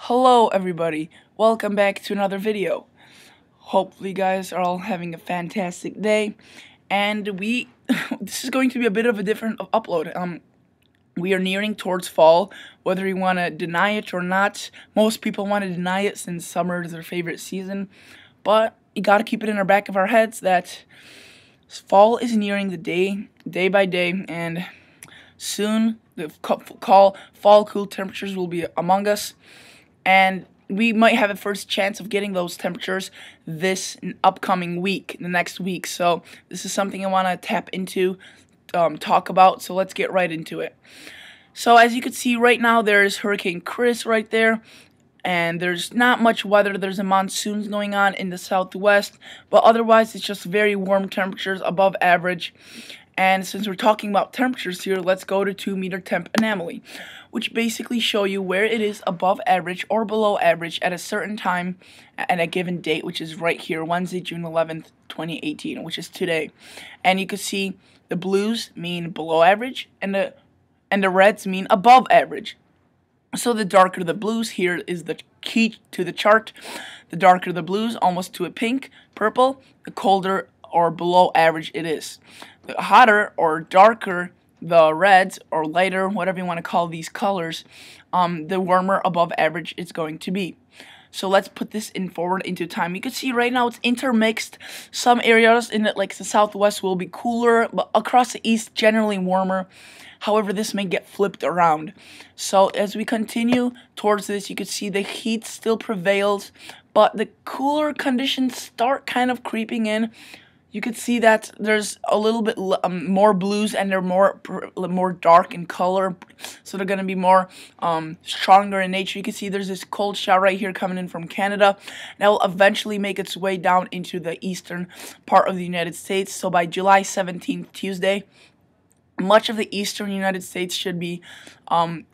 Hello everybody, welcome back to another video. Hopefully you guys are all having a fantastic day, and this is going to be a bit of a different upload. We are nearing towards fall, whether you want to deny it or not. Most people want to deny it since summer is their favorite season, but you gotta keep it in our back of our heads that fall is nearing the day by day, and soon the fall cool temperatures will be among us. And we might have a first chance of getting those temperatures this upcoming week, the next week. So this is something I want to tap into, talk about. So let's get right into it. So as you can see right now, there's Hurricane Chris right there. And there's not much weather. There's a monsoon going on in the southwest. But otherwise, it's just very warm temperatures, above average. And since we're talking about temperatures here, let's go to 2-meter temp anomaly, which basically show you where it is above average or below average at a certain time at a given date, which is right here, Wednesday, June 11th, 2018, which is today. And you can see the blues mean below average, and the reds mean above average. So the darker the blues, here is the key to the chart. The darker the blues, almost to a pink, purple, the colder or below average it is. The hotter or darker the reds, or lighter, whatever you want to call these colors, the warmer above average it's going to be. So let's put this forward into time. You can see right now it's intermixed. Some areas in like the southwest will be cooler, but across the east generally warmer. However, this may get flipped around. So as we continue towards this, you can see the heat still prevails, but the cooler conditions start kind of creeping in. You could see that there's a little bit more blues, and they're more dark in color, so they're going to be more stronger in nature. You can see there's this cold shower right here coming in from Canada. That will eventually make its way down into the eastern part of the United States. So by July 17th, Tuesday, much of the eastern United States should be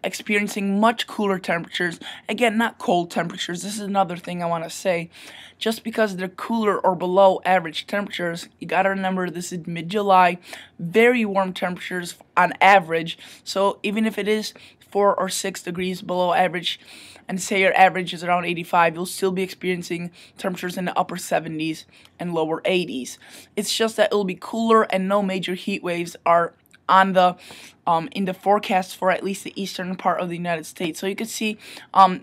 experiencing much cooler temperatures. Again, not cold temperatures. This is another thing I want to say. Just because they're cooler or below average temperatures, you got to remember this is mid-July. Very warm temperatures on average. So even if it is 4 or 6 degrees below average, and say your average is around 85, you'll still be experiencing temperatures in the upper 70s and lower 80s. It's just that it'll be cooler, and no major heat waves are on the in the forecast for at least the eastern part of the United States. So you can see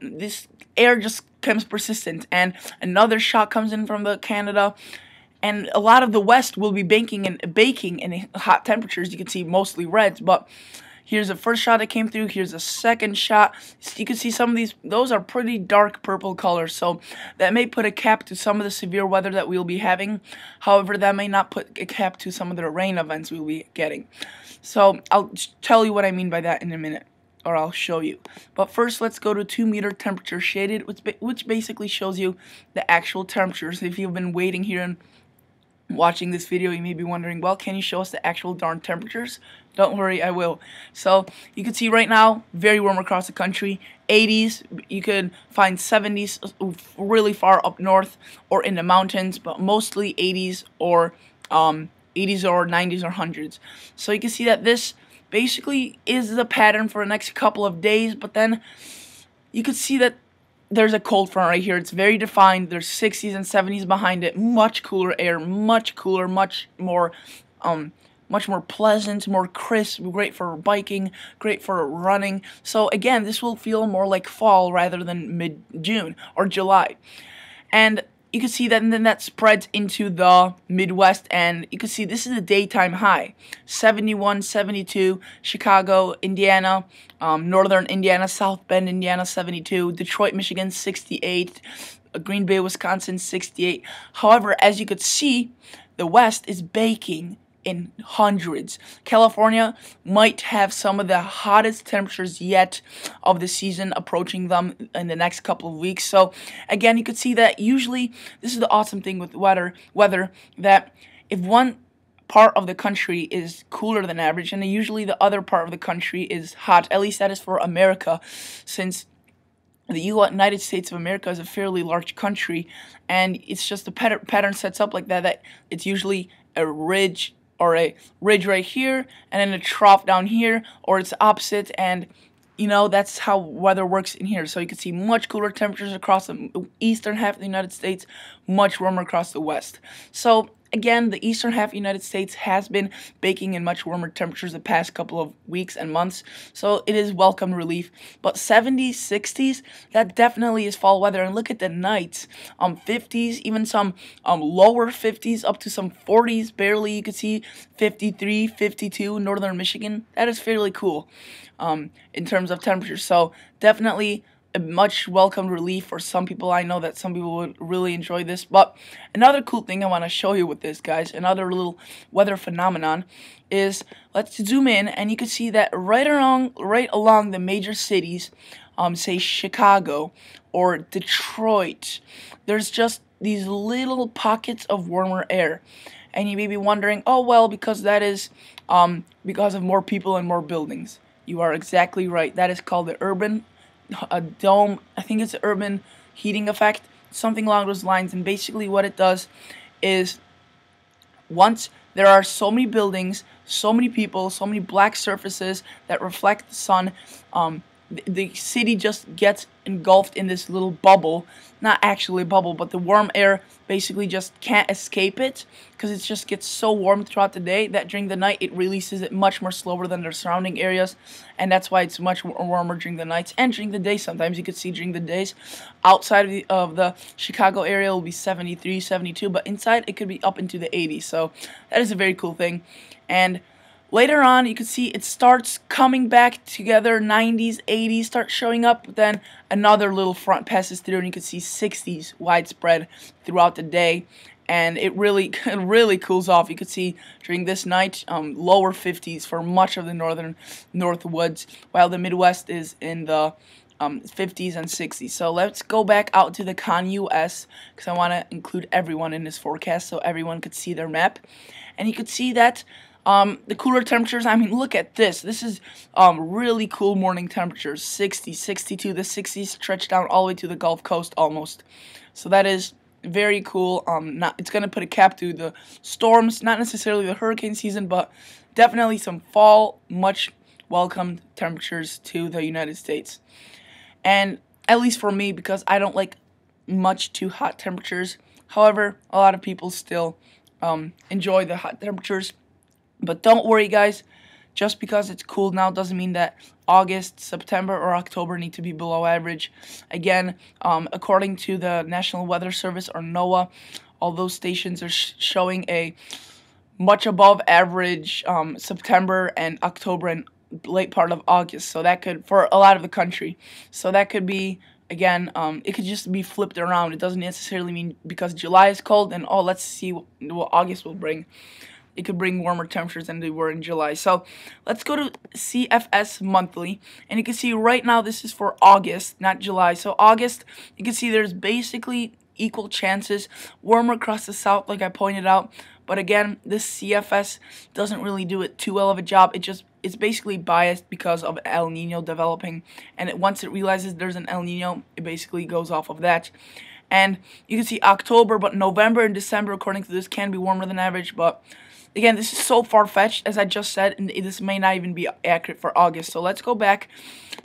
this air just becomes persistent, and another shock comes in from the Canada, and a lot of the west will be baking in hot temperatures. You can see mostly reds, but here's the first shot that came through. Here's the second shot. You can see some of those are pretty dark purple colors, so that may put a cap to some of the severe weather that we'll be having. However, that may not put a cap to some of the rain events we'll be getting. So I'll tell you what I mean by that in a minute, or I'll show you. But first, let's go to 2-meter temperature shaded, which basically shows you the actual temperatures. If you've been waiting here and watching this video, you may be wondering, well, can you show us the actual darn temperatures? Don't worry, I will. So you can see right now, very warm across the country. 80s, you could find 70s really far up north or in the mountains, but mostly 80s or 90s or 100s. So you can see that this basically is the pattern for the next couple of days, but then you can see that there's a cold front right here. It's very defined. There's 60s and 70s behind it. Much cooler air, much cooler, much more pleasant, more crisp, great for biking, great for running. So again, this will feel more like fall rather than mid-June or July. And you can see that, and then that spreads into the Midwest, and you can see this is the daytime high. 71, 72, Chicago, Indiana, northern Indiana, South Bend, Indiana, 72, Detroit, Michigan, 68, Green Bay, Wisconsin, 68. However, as you could see, the West is baking in hundreds. California might have some of the hottest temperatures yet of the season approaching them in the next couple of weeks. So again, you could see that usually, this is the awesome thing with weather, that if one part of the country is cooler than average, and usually the other part of the country is hot. At least that is for America, since the United States of America is a fairly large country, and it's just the pattern sets up like that it's usually a ridge right here, and then a trough down here, or it's opposite, and you know, that's how weather works in here. So you can see much cooler temperatures across the eastern half of the United States, much warmer across the west. So again, the eastern half of the United States has been baking in much warmer temperatures the past couple of weeks and months, so it is welcome relief. But 70s, 60s, that definitely is fall weather. And look at the nights, 50s, even some lower 50s, up to some 40s, barely. You could see 53, 52 in northern Michigan. That is fairly cool in terms of temperature. So definitely a much welcomed relief for some people. I know that some people would really enjoy this. But another cool thing I want to show you with this, guys, another little weather phenomenon, is let's zoom in, and you can see that right along the major cities, say Chicago or Detroit, there's just these little pockets of warmer air. And you may be wondering, oh well, because that is because of more people and more buildings. You are exactly right. That is called the urban dome. I think it's the urban heating effect, something along those lines. And basically what it does is, once there are so many buildings, so many people, so many black surfaces that reflect the sun, the city just gets engulfed in this little bubble. Not actually a bubble, but the warm air basically just can't escape it, because it just gets so warm throughout the day that during the night it releases it much more slower than the surrounding areas, and that's why it's much warmer during the nights and during the day. Sometimes you could see during the days outside of the Chicago area it will be 73, 72, but inside it could be up into the 80s. So that is a very cool thing. And later on, you can see it starts coming back together. 90s, 80s start showing up. But then another little front passes through, and you can see 60s widespread throughout the day. And it really cools off. You could see during this night, lower 50s for much of the north woods, while the Midwest is in the 50s and 60s. So let's go back out to the Con-US, because I want to include everyone in this forecast so everyone could see their map. And you could see that the cooler temperatures, I mean, look at this. This is really cool morning temperatures, 60, 62. The 60s stretch down all the way to the Gulf Coast almost. So that is very cool. It's going to put a cap to the storms, not necessarily the hurricane season, but definitely some fall, much welcomed temperatures to the United States. And at least for me, because I don't like much too hot temperatures. However, a lot of people still enjoy the hot temperatures. But don't worry, guys, just because it's cool now doesn't mean that August, September, or October need to be below average. Again, according to the National Weather Service, or NOAA, all those stations are showing a much above average September and October and late part of August. So that could, for a lot of the country, so that could be, again, it could just be flipped around. It doesn't necessarily mean because July is cold and, oh, let's see what August will bring. It could bring warmer temperatures than they were in July. So let's go to CFS monthly, and you can see right now this is for August, not July. So August, you can see there's basically equal chances, warmer across the south like I pointed out. But again, this CFS doesn't really do it too well of a job. It's basically biased because of El Nino developing, and once it realizes there's an El Nino, it basically goes off of that. And you can see October, but November and December, according to this, can be warmer than average. But again, this is so far-fetched, as I just said, and this may not even be accurate for August. So let's go back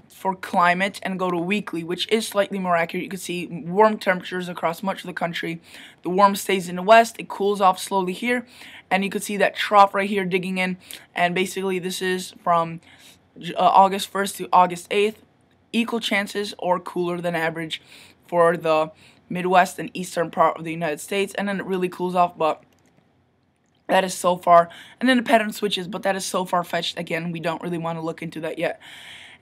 for climate and go to weekly, which is slightly more accurate. You can see warm temperatures across much of the country. The warm stays in the west. It cools off slowly here. And you can see that trough right here digging in. And basically, this is from August 1st to August 8th. Equal chances or cooler than average for the Midwest and eastern part of the United States. And then it really cools off, but that is so far. And then the pattern switches, but that is so far-fetched. Again, we don't really want to look into that yet.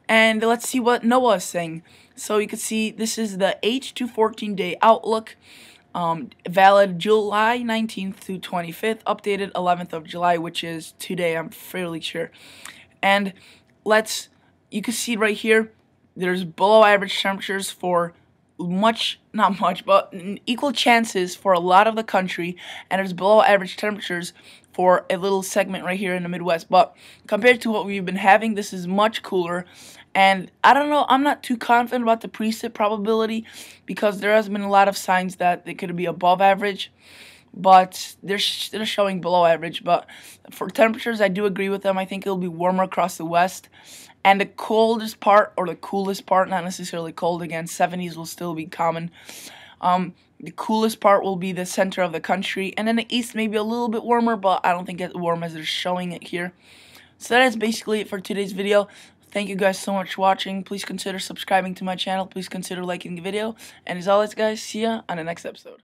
And let's see what NOAA is saying. So you can see this is the 8 to 14-day outlook, valid July 19th to 25th, updated 11th of July, which is today, I'm fairly sure. And you can see right here, there's below average temperatures for not much, but equal chances for a lot of the country, and there's below average temperatures for a little segment right here in the Midwest. But compared to what we've been having, this is much cooler. And I don't know, I'm not too confident about the precip probability, because there has been a lot of signs that they could be above average, but they're showing below average. But for temperatures, I do agree with them. I think it'll be warmer across the west, And the coldest part, or the coolest part, not necessarily cold again, 70s will still be common. The coolest part will be the center of the country, and then the east may be a little bit warmer, but I don't think it's warm as they're showing it here. So that is basically it for today's video. Thank you guys so much for watching. Please consider subscribing to my channel. Please consider liking the video. And as always, guys, see ya on the next episode.